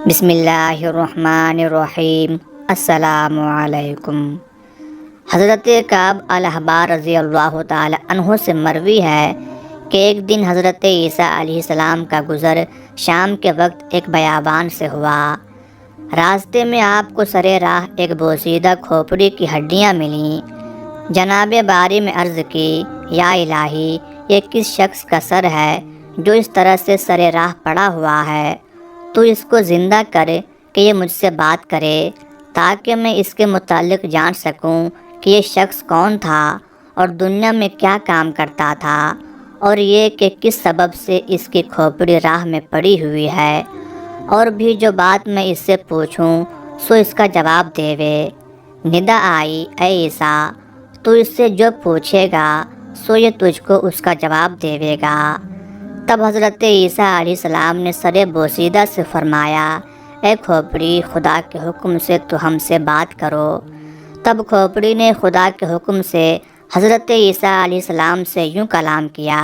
بسم اللہ الرحمن الرحیم۔ السلام علیکم۔ حضرت کعب الاحبار رضی اللہ تعالی عنہ سے مروی ہے کہ ایک دن حضرت عیسیٰ علیہ السلام کا گزر شام کے وقت ایک بیابان سے ہوا۔ راستے میں آپ کو سرے راہ ایک بوسیدہ کھوپڑی کی ہڈیاں ملیں۔ جناب باری میں عرض کی، یا الہی، یہ کس شخص کا سر ہے جو اس طرح سے سرے راہ پڑا ہوا ہے؟ تو اس کو زندہ کر کہ یہ مجھ سے بات کرے تاکہ میں اس کے متعلق جان سکوں کہ یہ شخص کون تھا اور دنیا میں کیا کام کرتا تھا، اور یہ کہ کس سبب سے اس کی کھوپڑی راہ میں پڑی ہوئی ہے، اور بھی جو بات میں اس سے پوچھوں سو اس کا جواب دیوے۔ ندا آئی، اے عیسیٰ، تو اس سے جو پوچھے گا سو یہ تجھ کو اس کا جواب دیوے گا۔ تب حضرت عیسیٰ علیہ السلام نے سرے بوسیدہ سے فرمایا، اے کھوپڑی، خدا کے حکم سے تو ہم سے بات کرو۔ تب کھوپڑی نے خدا کے حکم سے حضرت عیسیٰ علیہ السلام سے یوں کلام کیا،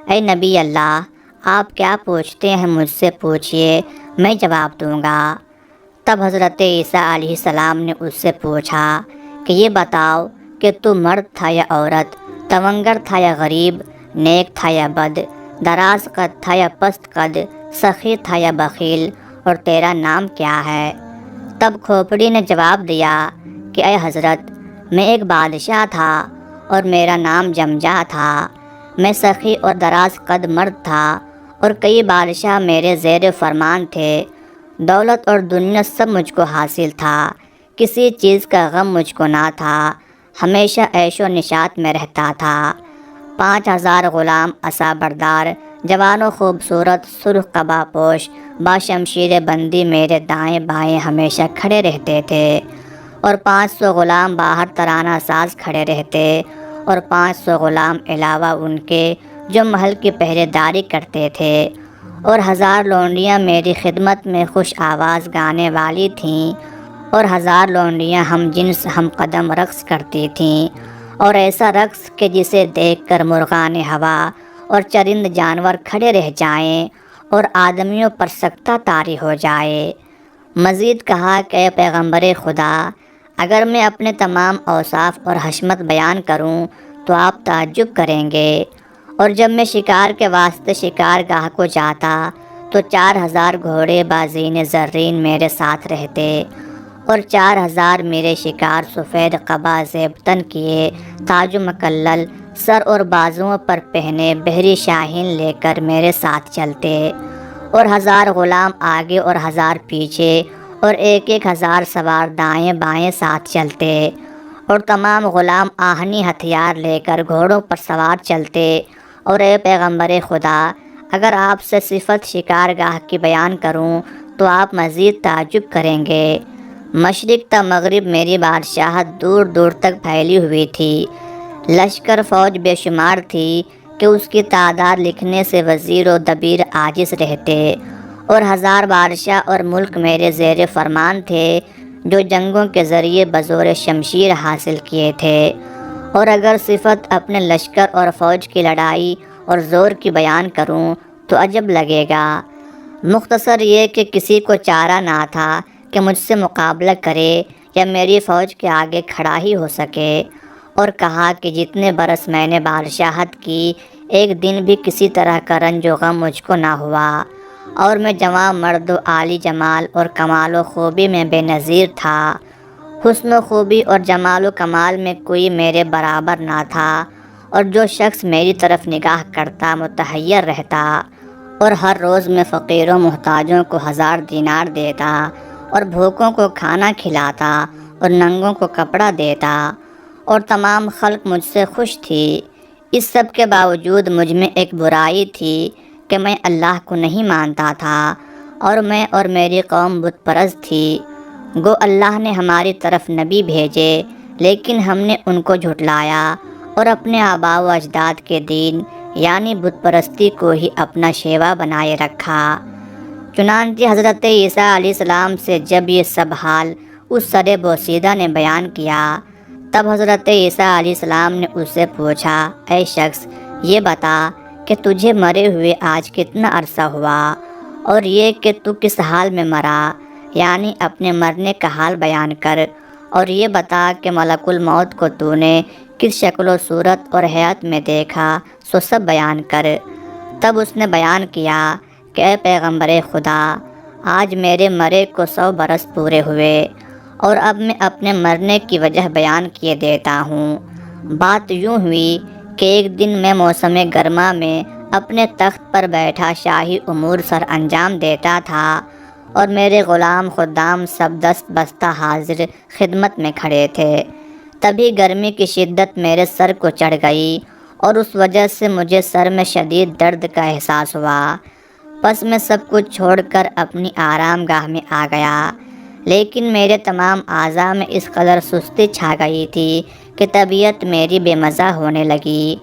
اے نبی اللہ، آپ کیا پوچھتے ہیں مجھ سے پوچھئے، میں جواب دوں گا۔ تب حضرت عیسیٰ علیہ السلام نے اس سے پوچھا کہ یہ بتاؤ کہ تو مرد تھا یا عورت، تونگر تھا یا غریب، نیک تھا یا بد، دراز قد تھا یا پست قد، سخی تھا یا بخیل، اور تیرا نام کیا ہے؟ تب کھوپڑی نے جواب دیا کہ اے حضرت، میں ایک بادشاہ تھا اور میرا نام جمجا تھا۔ میں سخی اور دراز قد مرد تھا اور کئی بادشاہ میرے زیر فرمان تھے۔ دولت اور دنیا سب مجھ کو حاصل تھا، کسی چیز کا غم مجھ کو نہ تھا، ہمیشہ عیش و نشاط میں رہتا تھا۔ 5000 غلام عصا بردار، جوان و خوبصورت، سرخ قبا پوش، باشمشیر بندی میرے دائیں بائیں ہمیشہ کھڑے رہتے تھے، اور 500 غلام باہر ترانہ ساز کھڑے رہتے، اور 500 غلام علاوہ ان کے جو محل کی پہرے داری کرتے تھے، اور 1000 لونڈیاں میری خدمت میں خوش آواز گانے والی تھیں، اور 1000 لونڈیاں ہم جنس ہم قدم رقص کرتی تھیں، اور ایسا رقص کہ جسے دیکھ کر مرغان ہوا اور چرند جانور کھڑے رہ جائیں اور آدمیوں پر سکتہ طاری ہو جائے۔ مزید کہا کہ اے پیغمبر خدا، اگر میں اپنے تمام اوصاف اور حشمت بیان کروں تو آپ تعجب کریں گے۔ اور جب میں شکار کے واسطے شکار گاہ کو جاتا تو 4000 گھوڑے بازین زرین میرے ساتھ رہتے، اور 4000 میرے شکار سفید قبا زیب تن کیے، تاج و مکلل سر اور بازوؤں پر پہنے بحری شاہین لے کر میرے ساتھ چلتے، اور 1000 غلام آگے اور 1000 پیچھے، اور 1000 سوار دائیں بائیں ساتھ چلتے، اور تمام غلام آہنی ہتھیار لے کر گھوڑوں پر سوار چلتے۔ اور اے پیغمبر خدا، اگر آپ سے صفت شکار گاہ کی بیان کروں تو آپ مزید تعجب کریں گے۔ مشرق تا مغرب میری بادشاہت دور دور تک پھیلی ہوئی تھی، لشکر فوج بے شمار تھی کہ اس کی تعداد لکھنے سے وزیر و دبیر عاجز رہتے، اور 1000 بادشاہ اور ملک میرے زیر فرمان تھے جو جنگوں کے ذریعے بزور شمشیر حاصل کیے تھے۔ اور اگر صفت اپنے لشکر اور فوج کی لڑائی اور زور کی بیان کروں تو عجب لگے گا۔ مختصر یہ کہ کسی کو چارہ نہ تھا کہ مجھ سے مقابلہ کرے یا میری فوج کے آگے کھڑا ہی ہو سکے۔ اور کہا کہ جتنے برس میں نے بادشاہت کی، ایک دن بھی کسی طرح کا رنج و غم مجھ کو نہ ہوا، اور میں جوان مرد و عالی جمال اور کمال و خوبی میں بے نظیر تھا۔ حسن و خوبی اور جمال و کمال میں کوئی میرے برابر نہ تھا، اور جو شخص میری طرف نگاہ کرتا متحیر رہتا، اور ہر روز میں فقیروں محتاجوں کو 1000 دینار دیتا، اور بھوکوں کو کھانا کھلاتا، اور ننگوں کو کپڑا دیتا، اور تمام خلق مجھ سے خوش تھی۔ اس سب کے باوجود مجھ میں ایک برائی تھی کہ میں اللہ کو نہیں مانتا تھا، اور میں اور میری قوم بت پرست تھی۔ گو اللہ نے ہماری طرف نبی بھیجے، لیکن ہم نے ان کو جھٹلایا اور اپنے آباء و اجداد کے دین یعنی بت پرستی کو ہی اپنا شیوا بنائے رکھا۔ چنانچہ حضرت عیسیٰ علیہ السلام سے جب یہ سب حال اس سرے بوسیدہ نے بیان کیا، تب حضرت عیسیٰ علیہ السلام نے اس سے پوچھا، اے شخص، یہ بتا کہ تجھے مرے ہوئے آج کتنا عرصہ ہوا، اور یہ کہ تو کس حال میں مرا، یعنی اپنے مرنے کا حال بیان کر، اور یہ بتا کہ ملک الموت کو تو نے کس شکل و صورت اور حیات میں دیکھا، سو سب بیان کر۔ تب اس نے بیان کیا کہ اے پیغمبر خدا، آج میرے مرے کو 100 برس پورے ہوئے، اور اب میں اپنے مرنے کی وجہ بیان کیے دیتا ہوں۔ بات یوں ہوئی کہ ایک دن میں موسم گرما میں اپنے تخت پر بیٹھا شاہی امور سر انجام دیتا تھا، اور میرے غلام خدام سب دست بستہ حاضر خدمت میں کھڑے تھے۔ تبھی گرمی کی شدت میرے سر کو چڑھ گئی، اور اس وجہ سے مجھے سر میں شدید درد کا احساس ہوا۔ پس میں سب کچھ چھوڑ کر اپنی آرام گاہ میں آ گیا، لیکن میرے تمام اعضاء میں اس قدر سستی چھا گئی تھی کہ طبیعت میری بے مزہ ہونے لگی۔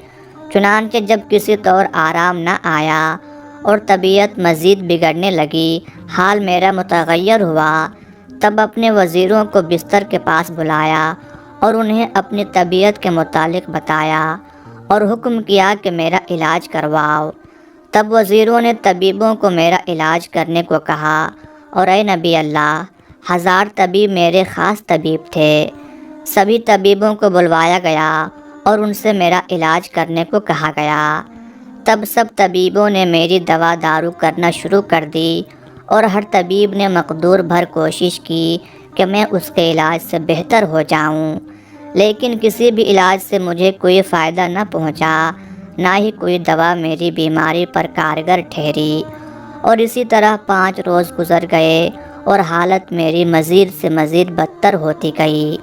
چنانچہ جب کسی طور آرام نہ آیا اور طبیعت مزید بگڑنے لگی، حال میرا متغیر ہوا، تب اپنے وزیروں کو بستر کے پاس بلایا اور انہیں اپنی طبیعت کے متعلق بتایا اور حکم کیا کہ میرا علاج کرواؤ۔ تب وزیروں نے طبیبوں کو میرا علاج کرنے کو کہا، اور اے نبی اللہ، 1000 طبیب میرے خاص طبیب تھے۔ سبھی طبیبوں کو بلوایا گیا اور ان سے میرا علاج کرنے کو کہا گیا۔ تب سب طبیبوں نے میری دوا دارو کرنا شروع کر دی، اور ہر طبیب نے مقدور بھر کوشش کی کہ میں اس کے علاج سے بہتر ہو جاؤں، لیکن کسی بھی علاج سے مجھے کوئی فائدہ نہ پہنچا، نہ ہی کوئی دوا میری بیماری پر کارگر ٹھہری۔ اور اسی طرح 5 روز گزر گئے اور حالت میری مزید سے مزید بدتر ہوتی گئی،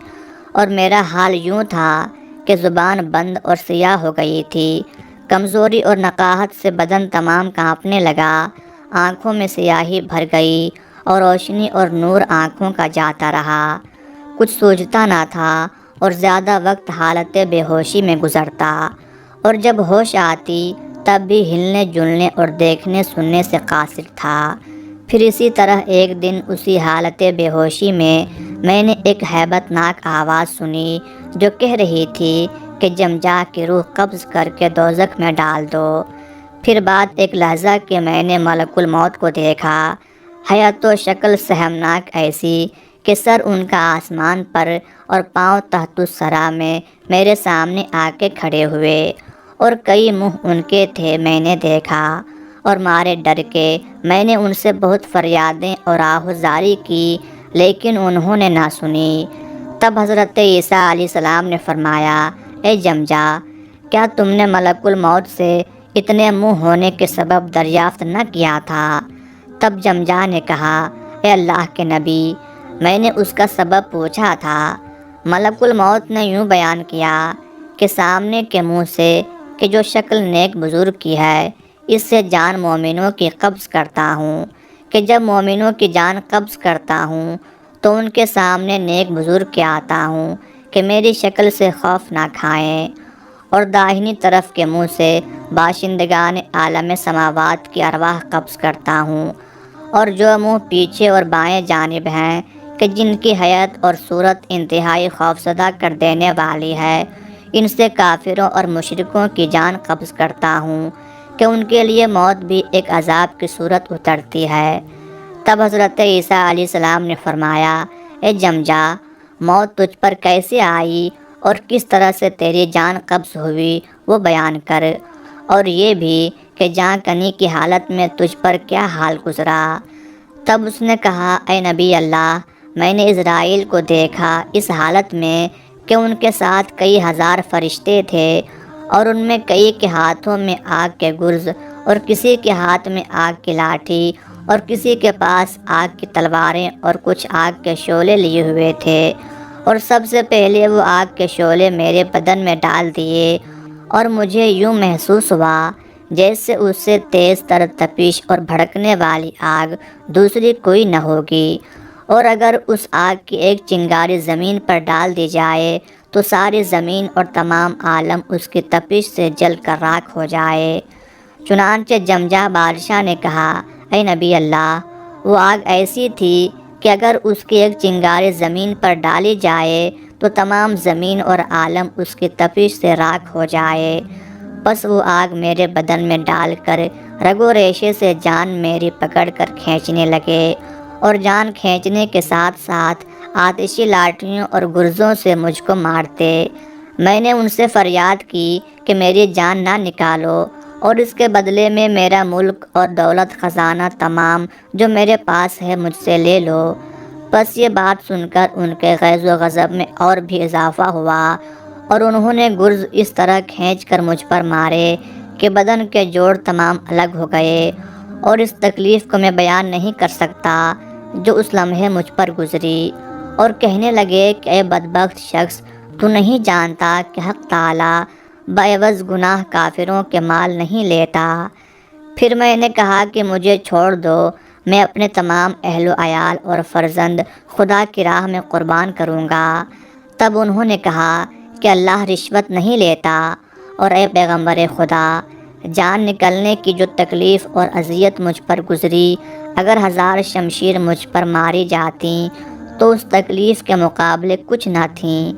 اور میرا حال یوں تھا کہ زبان بند اور سیاہ ہو گئی تھی۔ کمزوری اور نقاہت سے بدن تمام کانپنے لگا، آنکھوں میں سیاہی بھر گئی اور روشنی اور نور آنکھوں کا جاتا رہا، کچھ سوجھتا نہ تھا، اور زیادہ وقت حالت بے ہوشی میں گزرتا، اور جب ہوش آتی تب بھی ہلنے جلنے اور دیکھنے سننے سے قاصر تھا۔ پھر اسی طرح ایک دن اسی حالت بے ہوشی میں نے ایک ہیبت ناک آواز سنی جو کہہ رہی تھی کہ جمجا کی روح قبض کر کے دوزخ میں ڈال دو۔ پھر بعد ایک لحظہ کہ میں نے ملک الموت کو دیکھا، حیات و شکل سہمناک ایسی کہ سر ان کا آسمان پر اور پاؤں تحت الثری میں میرے سامنے آ کے کھڑے ہوئے، اور کئی منہ ان کے تھے میں نے دیکھا، اور مارے ڈر کے میں نے ان سے بہت فریادیں اور آہوزاری کی، لیکن انہوں نے نہ سنی۔ تب حضرت عیسیٰ علیہ السلام نے فرمایا، اے جمجا، کیا تم نے ملک الموت سے اتنے منہ ہونے کے سبب دریافت نہ کیا تھا؟ تب جمجا نے کہا، اے اللہ کے نبی، میں نے اس کا سبب پوچھا تھا۔ ملک الموت نے یوں بیان کیا کہ سامنے کے منہ سے کہ جو شکل نیک بزرگ کی ہے، اس سے جان مومنوں کی قبض کرتا ہوں، کہ جب مومنوں کی جان قبض کرتا ہوں تو ان کے سامنے نیک بزرگ کے آتا ہوں کہ میری شکل سے خوف نہ کھائیں، اور داہنی طرف کے منہ سے باشندگان عالم سماوات کی ارواح قبض کرتا ہوں، اور جو منہ پیچھے اور بائیں جانب ہیں کہ جن کی حیات اور صورت انتہائی خوفزدہ کر دینے والی ہے، ان سے کافروں اور مشرکوں کی جان قبض کرتا ہوں کہ ان کے لیے موت بھی ایک عذاب کی صورت اترتی ہے۔ تب حضرت عیسیٰ علیہ السلام نے فرمایا، اے جمجا، موت تجھ پر کیسے آئی اور کس طرح سے تیری جان قبض ہوئی وہ بیان کر، اور یہ بھی کہ جاں کنی کی حالت میں تجھ پر کیا حال گزرا۔ تب اس نے کہا، اے نبی اللہ، میں نے اسرائیل کو دیکھا اس حالت میں کہ ان کے ساتھ کئی 1000 فرشتے تھے، اور ان میں کئی کے ہاتھوں میں آگ کے گرز، اور کسی کے ہاتھ میں آگ کی لاٹھی، اور کسی کے پاس آگ کی تلواریں اور کچھ آگ کے شعلے لیے ہوئے تھے، اور سب سے پہلے وہ آگ کے شعلے میرے بدن میں ڈال دیے، اور مجھے یوں محسوس ہوا جیسے اس سے تیز تر تپش اور بھڑکنے والی آگ دوسری کوئی نہ ہوگی، اور اگر اس آگ کی ایک چنگاری زمین پر ڈال دی جائے تو ساری زمین اور تمام عالم اس کی تپش سے جل کر راکھ ہو جائے۔ چنانچہ جمجا بادشاہ نے کہا، اے نبی اللہ، وہ آگ ایسی تھی کہ اگر اس کی ایک چنگاری زمین پر ڈالی جائے تو تمام زمین اور عالم اس کی تپش سے راکھ ہو جائے۔ بس وہ آگ میرے بدن میں ڈال کر رگو ریشے سے جان میری پکڑ کر کھینچنے لگے اور جان کھینچنے کے ساتھ ساتھ آتشی لاٹھیوں اور گرزوں سے مجھ کو مارتے۔ میں نے ان سے فریاد کی کہ میری جان نہ نکالو اور اس کے بدلے میں میرا ملک اور دولت خزانہ تمام جو میرے پاس ہے مجھ سے لے لو۔ بس یہ بات سن کر ان کے غیظ و غضب میں اور بھی اضافہ ہوا اور انہوں نے گرز اس طرح کھینچ کر مجھ پر مارے کہ بدن کے جوڑ تمام الگ ہو گئے، اور اس تکلیف کو میں بیان نہیں کر سکتا جو اس لمحے مجھ پر گزری۔ اور کہنے لگے کہ اے بدبخت شخص، تو نہیں جانتا کہ حق تعالیٰ بعوض گناہ کافروں کے مال نہیں لیتا۔ پھر میں نے کہا کہ مجھے چھوڑ دو، میں اپنے تمام اہل و عیال اور فرزند خدا کی راہ میں قربان کروں گا۔ تب انہوں نے کہا کہ اللہ رشوت نہیں لیتا، اور اے پیغمبر خدا، جان نکلنے کی جو تکلیف اور اذیت مجھ پر گزری، اگر 1000 شمشیر مجھ پر ماری جاتیں تو اس تکلیف کے مقابلے کچھ نہ تھیں۔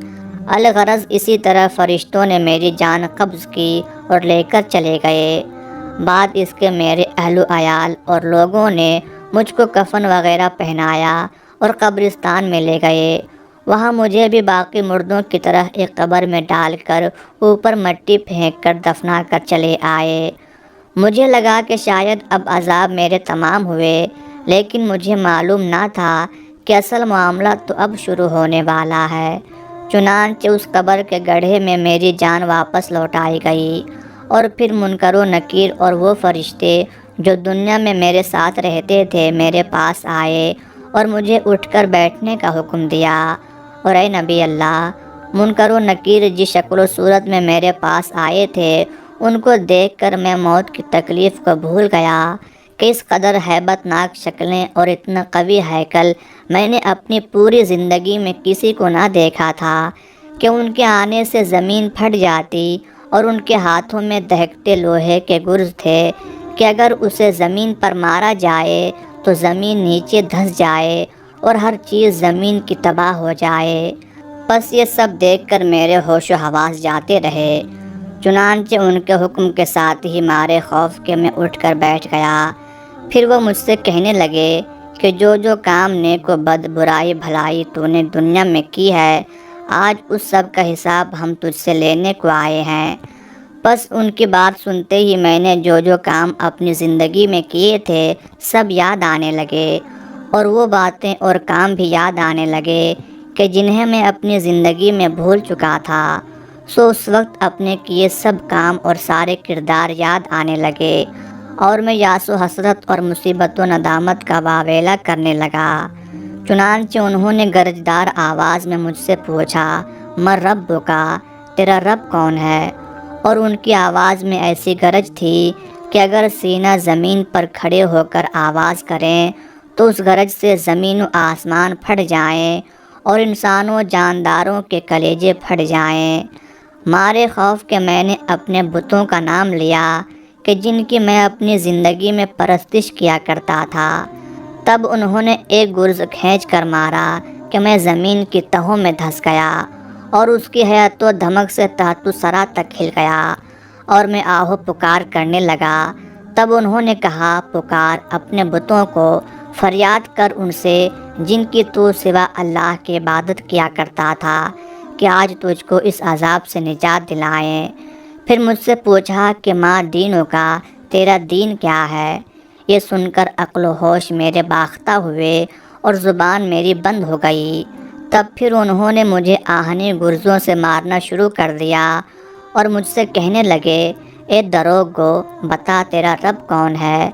الغرض اسی طرح فرشتوں نے میری جان قبض کی اور لے کر چلے گئے۔ بعد اس کے میرے اہل و عیال اور لوگوں نے مجھ کو کفن وغیرہ پہنایا اور قبرستان میں لے گئے۔ وہاں مجھے بھی باقی مردوں کی طرح ایک قبر میں ڈال کر اوپر مٹی پھینک کر دفنا کر چلے آئے۔ مجھے لگا کہ شاید اب عذاب میرے تمام ہوئے، لیکن مجھے معلوم نہ تھا کہ اصل معاملہ تو اب شروع ہونے والا ہے۔ چنانچہ اس قبر کے گڑھے میں میری جان واپس لوٹائی گئی، اور پھر منکر و نکیر اور وہ فرشتے جو دنیا میں میرے ساتھ رہتے تھے میرے پاس آئے اور مجھے اٹھ کر بیٹھنے کا حکم دیا۔ اور اے نبی اللہ، منکر و نکیر جس شکل و صورت میں میرے پاس آئے تھے ان کو دیکھ کر میں موت کی تکلیف کو بھول گیا کہ اس قدر ہیبت ناک شکلیں اور اتنا قوی ہیکل میں نے اپنی پوری زندگی میں کسی کو نہ دیکھا تھا کہ ان کے آنے سے زمین پھٹ جاتی، اور ان کے ہاتھوں میں دہکتے لوہے کے گرز تھے کہ اگر اسے زمین پر مارا جائے تو زمین نیچے دھس جائے اور ہر چیز زمین کی تباہ ہو جائے۔ بس یہ سب دیکھ کر میرے ہوش و حواس جاتے رہے۔ چنانچہ ان کے حکم کے ساتھ ہی مارے خوف کے میں اٹھ کر بیٹھ گیا۔ پھر وہ مجھ سے کہنے لگے کہ جو کام نیک و بد، برائی بھلائی تو نے دنیا میں کی ہے، آج اس سب کا حساب ہم تجھ سے لینے کو آئے ہیں۔ بس ان کی بات سنتے ہی میں نے جو کام اپنی زندگی میں کیے تھے سب یاد آنے لگے، اور وہ باتیں اور کام بھی یاد آنے لگے کہ جنہیں میں اپنی زندگی میں بھول چکا تھا۔ سو اس وقت اپنے کیے سب کام اور سارے کردار یاد آنے لگے، اور میں یاس و حسرت اور مصیبت و ندامت کا واویلا کرنے لگا۔ چنانچہ انہوں نے گرجدار آواز میں مجھ سے پوچھا، من ربک، تیرا رب کون ہے؟ اور ان کی آواز میں ایسی گرج تھی کہ اگر سینہ زمین پر کھڑے ہو کر آواز کریں تو اس گرج سے زمین و آسمان پھٹ جائیں اور انسانوں جانداروں کے کلیجے پھٹ جائیں۔ مارے خوف کے میں نے اپنے بتوں کا نام لیا کہ جن کی میں اپنی زندگی میں پرستش کیا کرتا تھا۔ تب انہوں نے ایک گرز کھینچ کر مارا کہ میں زمین کی تہوں میں دھس گیا، اور اس کی حیرت و دھمک سے تحت سرا تک ہل گیا، اور میں آہو پکار کرنے لگا۔ تب انہوں نے کہا، پکار اپنے بتوں کو، فریاد کر ان سے جن کی تو سوا اللہ کی عبادت کیا کرتا تھا کہ آج تجھ کو اس عذاب سے نجات دلائیں۔ پھر مجھ سے پوچھا کہ ماں دینوں کا، تیرا دین کیا ہے؟ یہ سن کر عقل و ہوش میرے باختہ ہوئے اور زبان میری بند ہو گئی۔ تب پھر انہوں نے مجھے آہنی گرزوں سے مارنا شروع کر دیا اور مجھ سے کہنے لگے، اے دروغگو، بتا تیرا رب کون ہے؟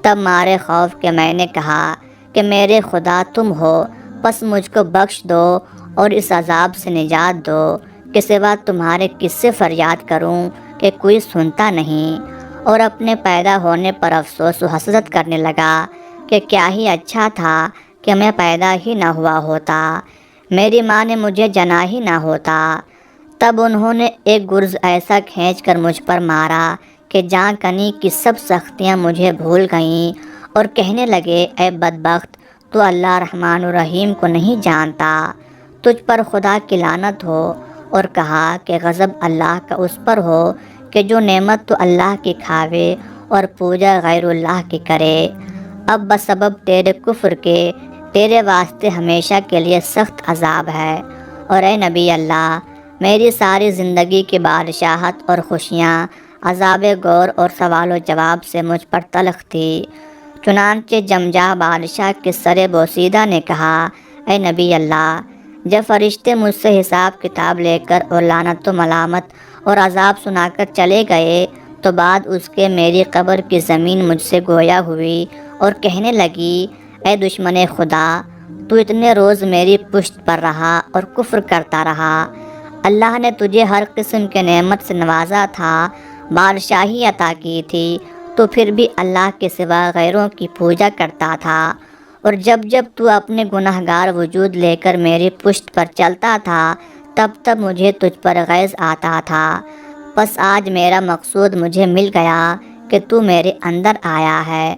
تب مارے خوف کے میں نے کہا کہ میرے خدا تم ہو، پس مجھ کو بخش دو اور اس عذاب سے نجات دو کہ سوا تمہارے کس سے فریاد کروں کہ کوئی سنتا نہیں۔ اور اپنے پیدا ہونے پر افسوس و حسرت کرنے لگا کہ کیا ہی اچھا تھا کہ میں پیدا ہی نہ ہوا ہوتا، میری ماں نے مجھے جنا ہی نہ ہوتا۔ تب انہوں نے ایک گرز ایسا کھینچ کر مجھ پر مارا کہ جاں کنی کی سب سختیاں مجھے بھول گئیں، اور کہنے لگے، اے بدبخت، تو اللہ رحمان الرحیم کو نہیں جانتا، تجھ پر خدا کی لعنت ہو۔ اور کہا کہ غضب اللہ کا اس پر ہو کہ جو نعمت تو اللہ کی کھاوے اور پوجا غیر اللہ کی کرے۔ اب بسبب تیرے کفر کے تیرے واسطے ہمیشہ کے لیے سخت عذاب ہے۔ اور اے نبی اللہ، میری ساری زندگی کی بادشاہت اور خوشیاں عذاب گور اور سوال و جواب سے مجھ پر تلخ تھی۔ چنانچہ جمجا بادشاہ کے سر بوسیدہ نے کہا، اے نبی اللہ، جب فرشتے مجھ سے حساب کتاب لے کر اور لعنت و ملامت اور عذاب سنا کر چلے گئے تو بعد اس کے میری قبر کی زمین مجھ سے گویا ہوئی اور کہنے لگی، اے دشمن خدا، تو اتنے روز میری پشت پر رہا اور کفر کرتا رہا۔ اللہ نے تجھے ہر قسم کے نعمت سے نوازا تھا، بادشاہی عطا کی تھی، تو پھر بھی اللہ کے سوا غیروں کی پوجا کرتا تھا۔ اور جب جب تو اپنے گناہگار وجود لے کر میری پشت پر چلتا تھا تب تب مجھے تجھ پر غیظ آتا تھا۔ بس آج میرا مقصود مجھے مل گیا کہ تو میرے اندر آیا ہے،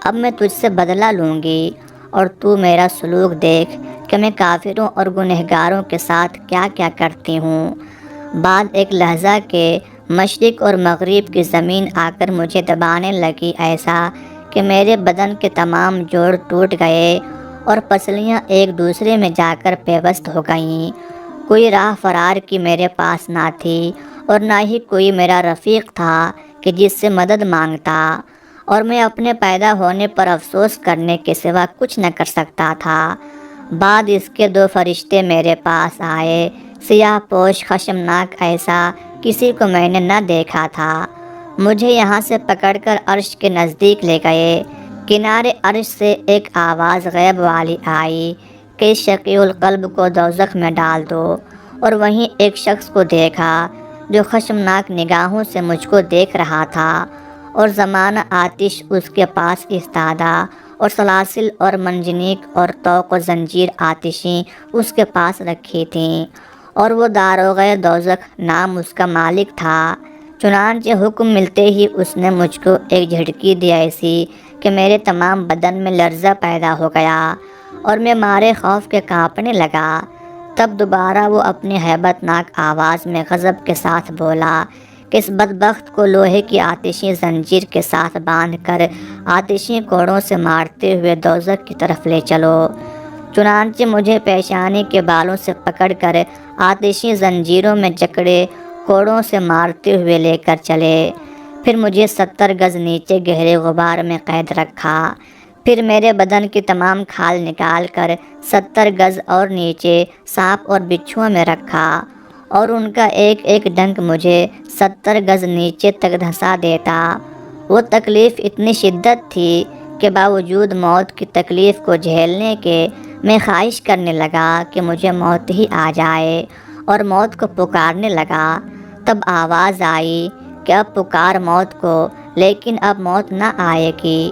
اب میں تجھ سے بدلہ لوں گی، اور تو میرا سلوک دیکھ کہ میں کافروں اور گنہگاروں کے ساتھ کیا کیا کرتی ہوں۔ بعد ایک لحظہ کے مشرق اور مغرب کی زمین آ کر مجھے دبانے لگی، ایسا کہ میرے بدن کے تمام جوڑ ٹوٹ گئے اور پسلیاں ایک دوسرے میں جا کر پیوست ہو گئیں۔ کوئی راہ فرار کی میرے پاس نہ تھی اور نہ ہی کوئی میرا رفیق تھا کہ جس سے مدد مانگتا، اور میں اپنے پیدا ہونے پر افسوس کرنے کے سوا کچھ نہ کر سکتا تھا۔ بعد اس کے 2 فرشتے میرے پاس آئے، سیاہ پوش، خشمناک، ایسا کسی کو میں نے نہ دیکھا تھا۔ مجھے یہاں سے پکڑ کر عرش کے نزدیک لے گئے۔ کنارے عرش سے ایک آواز غیب والی آئی کہ اس شقی القلب کو دوزخ میں ڈال دو۔ اور وہیں ایک شخص کو دیکھا جو خشمناک نگاہوں سے مجھ کو دیکھ رہا تھا، اور زمانہ آتش اس کے پاس ایستادہ، اور سلاسل اور منجنیق اور طوق و زنجیر آتشیں اس کے پاس رکھی تھیں، اور وہ داروغہ دوزخ نام اس کا مالک تھا۔ چنانچہ حکم ملتے ہی اس نے مجھ کو ایک جھٹکی دی، ایسی کہ میرے تمام بدن میں لرزہ پیدا ہو گیا اور میں مارے خوف کے کانپنے لگا۔ تب دوبارہ وہ اپنی ہیبت ناک آواز میں غضب کے ساتھ بولا کہ اس بدبخت کو لوہے کی آتشی زنجیر کے ساتھ باندھ کر آتشی کوڑوں سے مارتے ہوئے دوزخ کی طرف لے چلو۔ چنانچہ مجھے پیشانی کے بالوں سے پکڑ کر آتشی زنجیروں میں جکڑے کوڑوں سے مارتے ہوئے لے کر چلے۔ پھر مجھے 70 گز نیچے گہرے غبار میں قید رکھا۔ پھر میرے بدن کی تمام کھال نکال کر 70 گز اور نیچے سانپ اور بچھوؤں میں رکھا، اور ان کا ایک ایک ڈنک مجھے 70 گز نیچے تک دھنسا دیتا۔ وہ تکلیف اتنی شدت تھی کہ باوجود موت کی تکلیف کو جھیلنے کے میں خواہش کرنے لگا کہ مجھے موت ہی آ جائے، اور موت کو پکارنے لگا۔ تب آواز آئی کہ اب پکار موت کو، لیکن اب موت نہ آئے گی،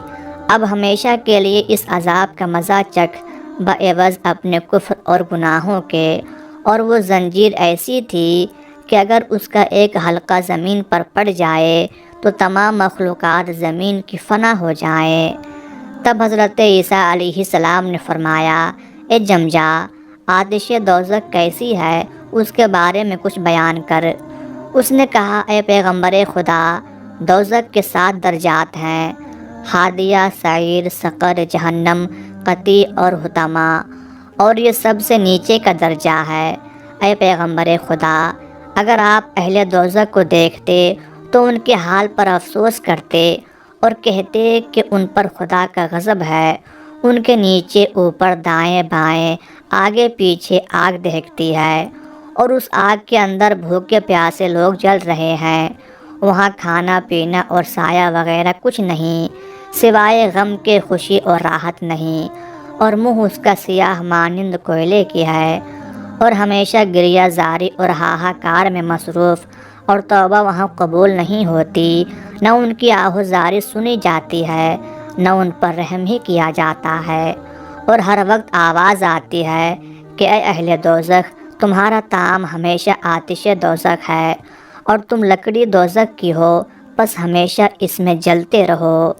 اب ہمیشہ کے لیے اس عذاب کا مزہ چکھ بعوض اپنے کفر اور گناہوں کے۔ اور وہ زنجیر ایسی تھی کہ اگر اس کا ایک حلقہ زمین پر پڑ جائے تو تمام مخلوقات زمین کی فنا ہو جائیں۔ تب حضرت عیسیٰ علیہ السلام نے فرمایا، اے جمجا، آتش دوزخ کیسی ہے، اس کے بارے میں کچھ بیان کر۔ اس نے کہا، اے پیغمبر خدا، دوزخ کے 7 درجات ہیں: ہادیہ، سعیر، سقر، جہنم، قطیع اور حطمہ، اور یہ سب سے نیچے کا درجہ ہے۔ اے پیغمبر خدا، اگر آپ اہل دوزخ کو دیکھتے تو ان کے حال پر افسوس کرتے اور کہتے کہ ان پر خدا کا غضب ہے۔ ان کے نیچے اوپر دائیں بائیں آگے پیچھے آگ دہکتی ہے، اور اس آگ کے اندر بھوکے پیاسے لوگ جل رہے ہیں۔ وہاں کھانا پینا اور سایہ وغیرہ کچھ نہیں سوائے غم کے، خوشی اور راحت نہیں، اور منہ اس کا سیاہ مانند کوئلے کی ہے، اور ہمیشہ گریہ زاری اور ہاہاکار میں مصروف، اور توبہ وہاں قبول نہیں ہوتی، نہ ان کی آہوزاری سنی جاتی ہے، نہ ان پر رحم ہی کیا جاتا ہے، اور ہر وقت آواز آتی ہے کہ اے اہل دوزخ، تمہارا طعام ہمیشہ آتش دوزخ ہے، اور تم لکڑی دوزخ کی ہو، بس ہمیشہ اس میں جلتے رہو۔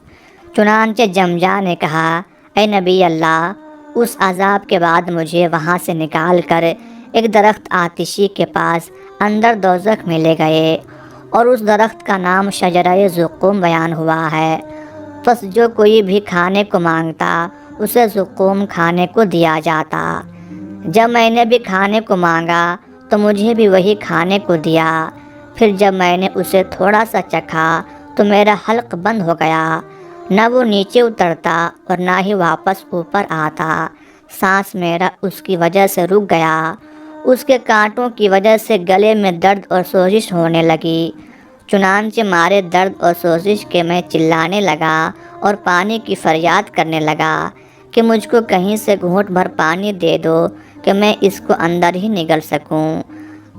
چنانچہ جمجا نے کہا، اے نبی اللہ، اس عذاب کے بعد مجھے وہاں سے نکال کر ایک درخت آتشی کے پاس اندر دوزخ میں لے گئے، اور اس درخت کا نام شجرہ زقوم بیان ہوا ہے۔ پس جو کوئی بھی کھانے کو مانگتا اسے زقوم کھانے کو دیا جاتا۔ جب میں نے بھی کھانے کو مانگا تو مجھے بھی وہی کھانے کو دیا۔ پھر جب میں نے اسے تھوڑا سا چکھا تو میرا حلق بند ہو گیا، نہ وہ نیچے اترتا اور نہ ہی واپس اوپر آتا۔ سانس میرا اس کی وجہ سے رک گیا۔ اس کے کانٹوں کی وجہ سے گلے میں درد اور سوزش ہونے لگی۔ چنانچہ مارے درد اور سوزش کے میں چلانے لگا اور پانی کی فریاد کرنے لگا کہ مجھ کو کہیں سے گھونٹ بھر پانی دے دو کہ میں اس کو اندر ہی نگل سکوں۔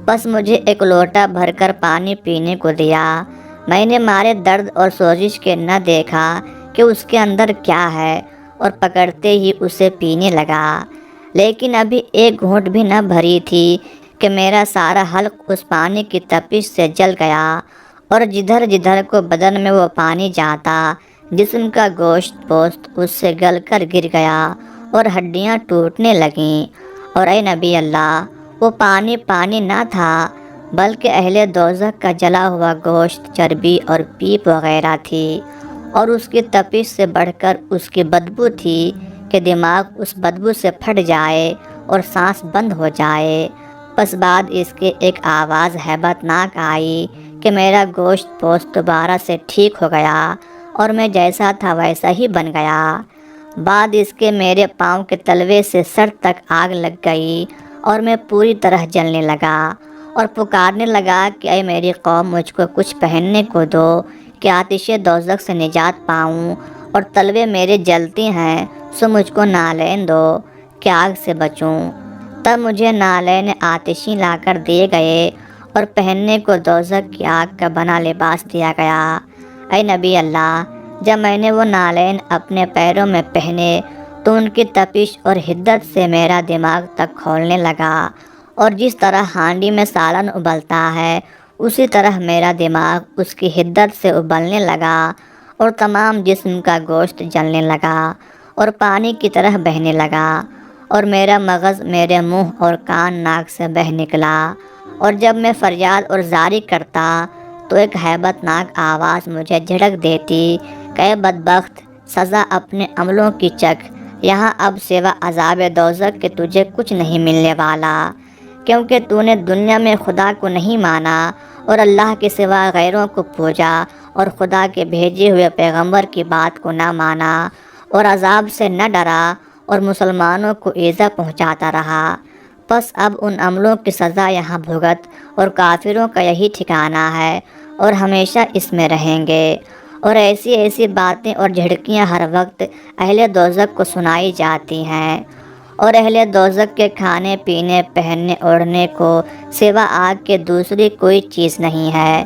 بس مجھے ایک لوٹا بھر کر پانی پینے کو دیا۔ میں نے مارے درد اور سوزش کے نہ دیکھا کہ اس کے اندر کیا ہے اور پکڑتے ہی اسے پینے لگا، لیکن ابھی ایک گھونٹ بھی نہ بھری تھی کہ میرا سارا حلق اس پانی کی تپش سے جل گیا، اور جدھر جدھر کو بدن میں وہ پانی جاتا جسم کا گوشت پوست اس سے گل کر گر گیا اور ہڈیاں ٹوٹنے لگیں۔ اور اے نبی اللہ، وہ پانی پانی نہ تھا بلکہ اہل دوزخ کا جلا ہوا گوشت، چربی اور پیپ وغیرہ تھی، اور اس کی تپش سے بڑھ کر اس کی بدبو تھی کہ دماغ اس بدبو سے پھٹ جائے اور سانس بند ہو جائے۔ پس بعد اس کے ایک آواز ہیبت ناک آئی کہ میرا گوشت پوست دوبارہ سے ٹھیک ہو گیا اور میں جیسا تھا ویسا ہی بن گیا۔ بعد اس کے میرے پاؤں کے تلوے سے سر تک آگ لگ گئی اور میں پوری طرح جلنے لگا اور پکارنے لگا کہ اے میری قوم، مجھ کو کچھ پہننے کو دو کہ آتش دوزخ سے نجات پاؤں، اور تلوے میرے جلتے ہیں سو مجھ کو نالین دو کہ آگ سے بچوں۔ تب مجھے نالین آتشی لا کر دیے گئے اور پہننے کو دوزخ کی آگ کا بنا لباس دیا گیا۔ اے نبی اللہ، جب میں نے وہ نالین اپنے پیروں میں پہنے تو ان کی تپش اور حدت سے میرا دماغ تک کھولنے لگا، اور جس طرح ہانڈی میں سالن ابلتا ہے اسی طرح میرا دماغ اس کی حدت سے ابلنے لگا، اور تمام جسم کا گوشت جلنے لگا اور پانی کی طرح بہنے لگا، اور میرا مغز میرے منہ اور کان ناک سے بہہ نکلا، اور جب میں فریاد اور زاری کرتا تو ایک ہیبت ناک آواز مجھے جھڑک دیتی کہ اے بدبخت، سزا اپنے عملوں کی چکھ، یہاں اب سوا عذاب دوزخ کے تجھے کچھ نہیں ملنے والا، کیونکہ تو نے دنیا میں خدا کو نہیں مانا اور اللہ کے سوا غیروں کو پوجا، اور خدا کے بھیجے ہوئے پیغمبر کی بات کو نہ مانا اور عذاب سے نہ ڈرا اور مسلمانوں کو ایذا پہنچاتا رہا۔ پس اب ان عملوں کی سزا یہاں بھگت، اور کافروں کا یہی ٹھکانہ ہے اور ہمیشہ اس میں رہیں گے۔ اور ایسی ایسی باتیں اور جھڑکیاں ہر وقت اہل دوزخ کو سنائی جاتی ہیں، اور اہل دوزخ کے کھانے پینے پہننے اوڑھنے کو سوا آگ کے دوسری کوئی چیز نہیں ہے۔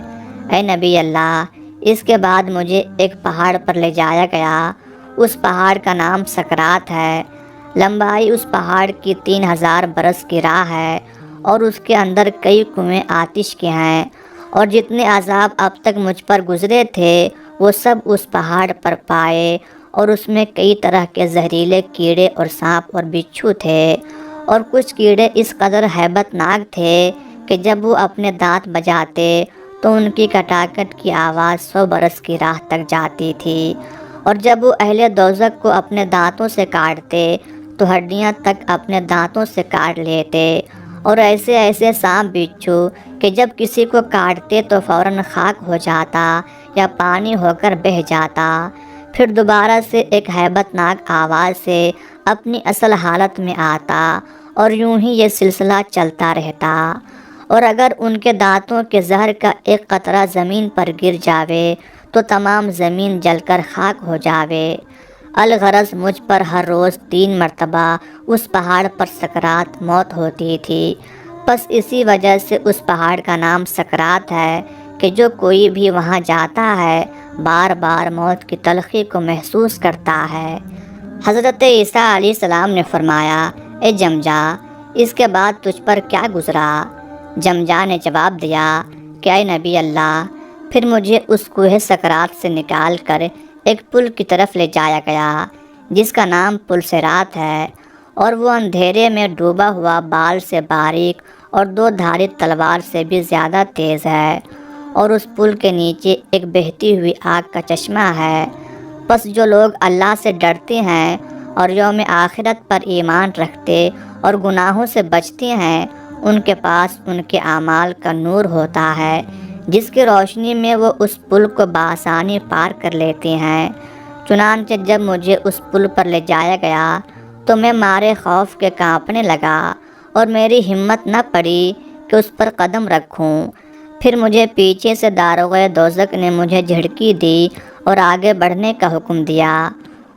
اے نبی اللہ، اس کے بعد مجھے ایک پہاڑ پر لے جایا گیا۔ اس پہاڑ کا نام سکرات ہے۔ لمبائی اس پہاڑ کی 3000 برس کی راہ ہے، اور اس کے اندر کئی کنویں آتش کے ہیں، اور جتنے عذاب اب تک مجھ پر گزرے تھے وہ سب اس پہاڑ پر پائے، اور اس میں کئی طرح کے زہریلے کیڑے اور سانپ اور بچھو تھے، اور کچھ کیڑے اس قدر ہیبت ناک تھے کہ جب وہ اپنے دانت بجاتے تو ان کی کٹاکٹ کی آواز 100 برس کی راہ تک جاتی تھی، اور جب وہ اہل دوزخ کو اپنے دانتوں سے کاٹتے تو ہڈیاں تک اپنے دانتوں سے کاٹ لیتے، اور ایسے ایسے سانپ بچھو کہ جب کسی کو کاٹتے تو فوراً خاک ہو جاتا یا پانی ہو کر بہہ جاتا، پھر دوبارہ سے ایک ہیبت ناک آواز سے اپنی اصل حالت میں آتا، اور یوں ہی یہ سلسلہ چلتا رہتا۔ اور اگر ان کے دانتوں کے زہر کا ایک قطرہ زمین پر گر جاوے تو تمام زمین جل کر خاک ہو جاوے۔ الغرض مجھ پر ہر روز 3 مرتبہ اس پہاڑ پر سکرات موت ہوتی تھی، بس اسی وجہ سے اس پہاڑ کا نام سکرات ہے کہ جو کوئی بھی وہاں جاتا ہے بار بار موت کی تلخی کو محسوس کرتا ہے۔ حضرت عیسیٰ علیہ السلام نے فرمایا، اے جمجا، اس کے بعد تجھ پر کیا گزرا؟ جمجا نے جواب دیا کہ اے نبی اللہ، پھر مجھے اس کوہ سکرات سے نکال کر ایک پل کی طرف لے جایا گیا جس کا نام پل صراط ہے، اور وہ اندھیرے میں ڈوبا ہوا بال سے باریک اور 2 دھاری تلوار سے بھی زیادہ تیز ہے، اور اس پل کے نیچے ایک بہتی ہوئی آگ کا چشمہ ہے۔ پس جو لوگ اللہ سے ڈرتے ہیں اور یوم آخرت پر ایمان رکھتے اور گناہوں سے بچتے ہیں، ان کے پاس ان کے اعمال کا نور ہوتا ہے، جس کی روشنی میں وہ اس پل کو بآسانی پار کر لیتے ہیں۔ چنانچہ جب مجھے اس پل پر لے جایا گیا تو میں مارے خوف کے کانپنے لگا اور میری ہمت نہ پڑی کہ اس پر قدم رکھوں۔ پھر مجھے پیچھے سے داروغہ دوزخ نے مجھے جھڑکی دی اور آگے بڑھنے کا حکم دیا۔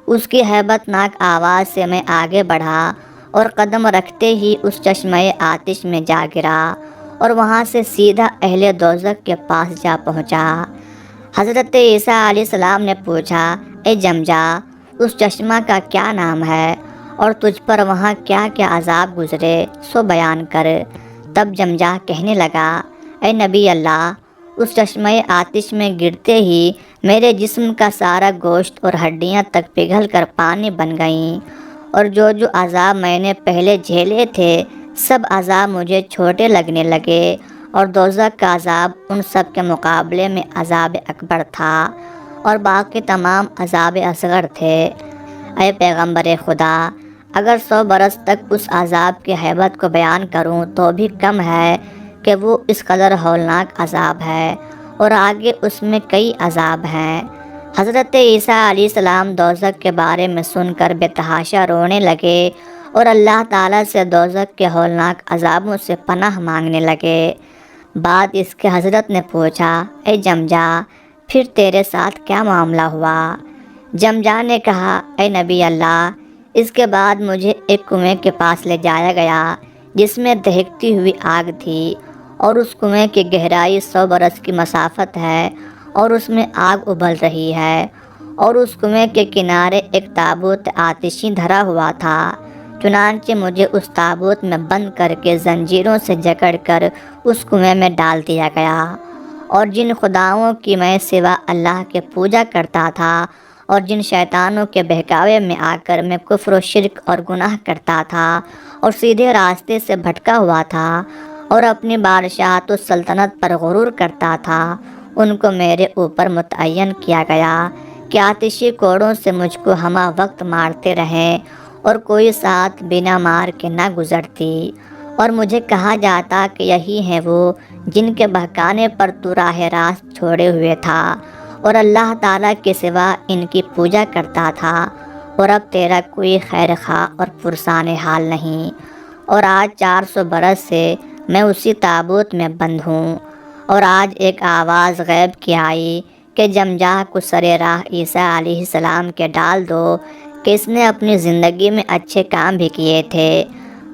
اس کی ہیبت ناک آواز سے میں آگے بڑھا اور قدم رکھتے ہی اس چشمہ آتش میں جا گرا اور وہاں سے سیدھا اہل دوزخ کے پاس جا پہنچا۔ حضرت عیسیٰ علیہ السلام نے پوچھا، اے جمجا، اس چشمہ کا کیا نام ہے اور تجھ پر وہاں کیا کیا عذاب گزرے، سو بیان کر۔ تب جمجا کہنے لگا، اے نبی اللہ، اس چشمہ آتش میں گرتے ہی میرے جسم کا سارا گوشت اور ہڈیاں تک پگھل کر پانی بن گئیں، اور جو عذاب میں نے پہلے جھیلے تھے سب عذاب مجھے چھوٹے لگنے لگے، اور دوزخ کا عذاب ان سب کے مقابلے میں عذاب اکبر تھا، اور باقی تمام عذاب اصغر تھے۔ اے پیغمبر خدا، اگر 100 برس تک اس عذاب کی ہیبت کو بیان کروں تو بھی کم ہے کہ وہ اس قدر ہولناک عذاب ہے، اور آگے اس میں کئی عذاب ہیں۔ حضرت عیسیٰ علیہ السلام دوزخ کے بارے میں سن کر بے تحاشا رونے لگے اور اللہ تعالیٰ سے دوزخ کے ہولناک عذابوں سے پناہ مانگنے لگے۔ بعد اس کے حضرت نے پوچھا، اے جمجا، پھر تیرے ساتھ کیا معاملہ ہوا؟ جمجا نے کہا، اے نبی اللہ، اس کے بعد مجھے ایک کنویں کے پاس لے جایا گیا جس میں دہکتی ہوئی آگ تھی، اور اس کنویں کی گہرائی 100 برس کی مسافت ہے، اور اس میں آگ ابل رہی ہے، اور اس کنویں کے کنارے ایک تابوت آتشی دھرا ہوا تھا۔ چنانچہ مجھے اس تابوت میں بند کر کے زنجیروں سے جکڑ کر اس کنویں میں ڈال دیا گیا، اور جن خداؤں کی میں سوا اللہ کے پوجا کرتا تھا اور جن شیطانوں کے بہکاوے میں آ کر میں کفر و شرک اور گناہ کرتا تھا اور سیدھے راستے سے بھٹکا ہوا تھا اور اپنی بادشاہت و سلطنت پر غرور کرتا تھا، ان کو میرے اوپر متعین کیا گیا کہ آتشی کوڑوں سے مجھ کو ہمہ وقت مارتے رہیں، اور کوئی ساتھ بنا مار کے نہ گزرتی، اور مجھے کہا جاتا کہ یہی ہیں وہ جن کے بہکانے پر تو راہ راست چھوڑے ہوئے تھا اور اللہ تعالیٰ کے سوا ان کی پوجا کرتا تھا، اور اب تیرا کوئی خیر خواہ اور پرسان حال نہیں، اور آج 400 برس سے میں اسی تابوت میں بند ہوں۔ اور آج ایک آواز غیب کی آئی کہ جمجا کو سرے راہ عیسیٰ علیہ السلام کے ڈال دو کہ اس نے اپنی زندگی میں اچھے کام بھی کیے تھے،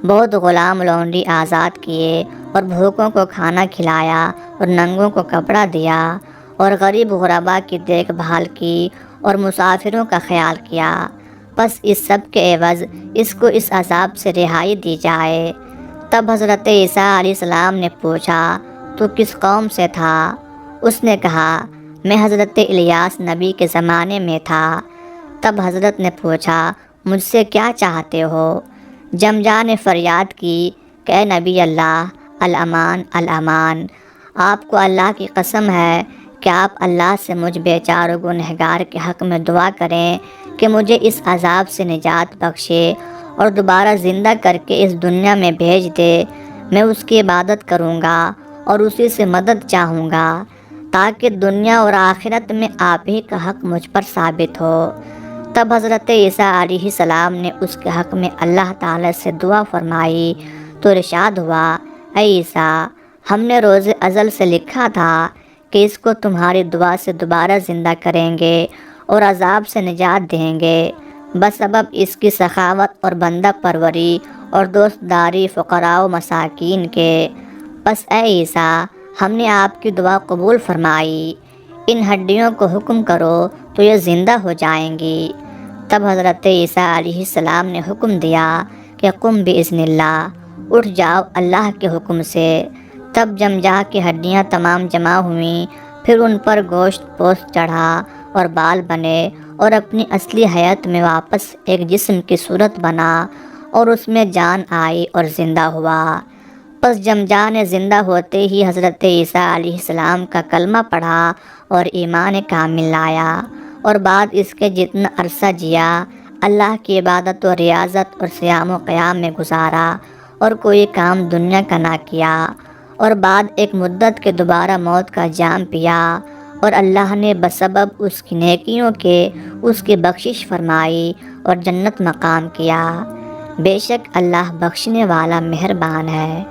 بہت غلام لونڈی آزاد کیے، اور بھوکوں کو کھانا کھلایا اور ننگوں کو کپڑا دیا، اور غریب غربا کی دیکھ بھال کی اور مسافروں کا خیال کیا، بس اس سب کے عوض اس کو اس عذاب سے رہائی دی جائے۔ تب حضرت عیسیٰ علیہ السلام نے پوچھا، تو کس قوم سے تھا؟ اس نے کہا، میں حضرت الیاس نبی کے زمانے میں تھا۔ تب حضرت نے پوچھا، مجھ سے کیا چاہتے ہو؟ جمجا نے فریاد کی کہ اے نبی اللہ، الامان الامان، آپ کو اللہ کی قسم ہے کہ آپ اللہ سے مجھ بیچار و گنہگار کے حق میں دعا کریں کہ مجھے اس عذاب سے نجات بخشے اور دوبارہ زندہ کر کے اس دنیا میں بھیج دے۔ میں اس کی عبادت کروں گا اور اسی سے مدد چاہوں گا تاکہ دنیا اور آخرت میں آپ ہی کا حق مجھ پر ثابت ہو۔ تب حضرت عیسیٰ علیہ السلام نے اس کے حق میں اللہ تعالی سے دعا فرمائی تو ارشاد ہوا، اے عیسیٰ، ہم نے روز ازل سے لکھا تھا کہ اس کو تمہاری دعا سے دوبارہ زندہ کریں گے اور عذاب سے نجات دیں گے، بسبب اس کی سخاوت اور بندہ پروری اور دوست داری فقراء و مساکین کے۔ پس اے عیسیٰ، ہم نے آپ کی دعا قبول فرمائی، ان ہڈیوں کو حکم کرو تو یہ زندہ ہو جائیں گی۔ تب حضرت عیسیٰ علیہ السلام نے حکم دیا کہ قم باذن اللہ، اٹھ جاؤ اللہ کے حکم سے۔ تب جمجا کی ہڈیاں تمام جمع ہوئیں، پھر ان پر گوشت پوست چڑھا اور بال بنے اور اپنی اصلی حیت میں واپس ایک جسم کی صورت بنا اور اس میں جان آئی اور زندہ ہوا۔ پس جمجان زندہ ہوتے ہی حضرت عیسیٰ علیہ السلام کا کلمہ پڑھا اور ایمان کامل لایا، اور بعد اس کے جتنا عرصہ جیا اللہ کی عبادت و ریاضت اور صیام و قیام میں گزارا، اور کوئی کام دنیا کا نہ کیا، اور بعد ایک مدت کے دوبارہ موت کا جام پیا، اور اللہ نے بسبب اس کی نیکیوں کے اس کی بخشش فرمائی اور جنت مقام کیا۔ بے شک اللہ بخشنے والا مہربان ہے۔